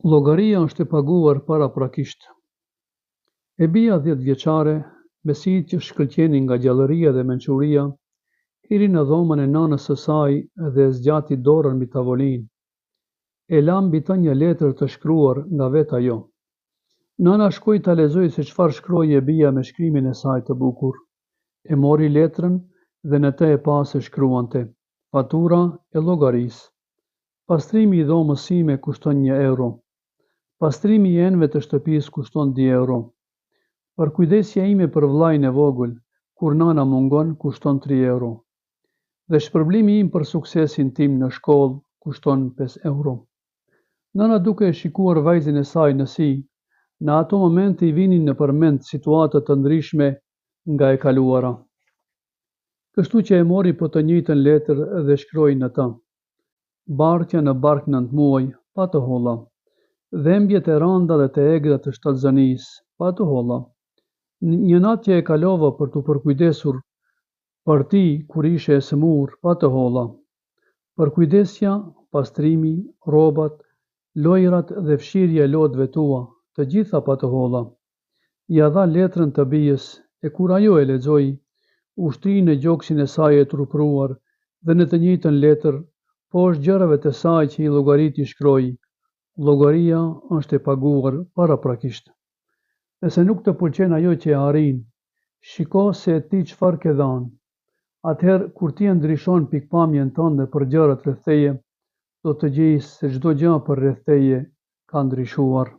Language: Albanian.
Llogaria është e paguar paraprakisht. E bia 10 vjeçare, me sytë që shkëlqenin nga gjallëria dhe mençuria, hiri në dhomën e nanës së saj dhe e zgjati dorën mbi tavolinë. E la mbi të një letër të shkruar nga vetë ajo. Nana shkoi ta lexoi se çfarë shkroi e bia me shkrimin e saj të bukur. E mori letrën dhe në të e pa se shkruante: fatura e llogarisë. Pastrimi i dhomës sime kushton €1. Pastrimi i enëve të shtëpisë kushton €2. Përkujdesja ime për vllajën e vogël, kur nana mungon, kushton €3. Dhe shpërblimi im për suksesin tim në shkollë kushton €5. Nana duke e shikuar vajzën e saj në sy, në ato momente i vinin në përmend situata të ndryshme nga e kaluara. Kështu që e mori po të njëjtën letër dhe shkroi në të: bartja në bark 9 muaj, pa të holla. Dhembjet e rënda dhe të egla të shtatëzanisë, pa të holla. Një natë që e kalova për t'u përkujdesur për ti kur ishe e sëmurë, pa të holla. Përkujdesja, pastrimi, rrobat, lojrat dhe fshirja e lodhëve tua, të gjitha pa të holla. Ja dha letrën të bijës e kur ajo e lexoi, ushtri në gjoksin e saj e trupruar dhe në të njëjtën letër, poshtë gjërave të saj që i llogariti shkroi: llogaria është e paguar paraprakisht. Nëse nuk të pëlqen ajo që e arrin, shiko se e ti çfarë ke dhënë. Atëherë kur ti e ndryshon pikpamjen tënde për gjërat rreth teje, do të gjejë se çdo gjë përreth teje ka ndryshuar.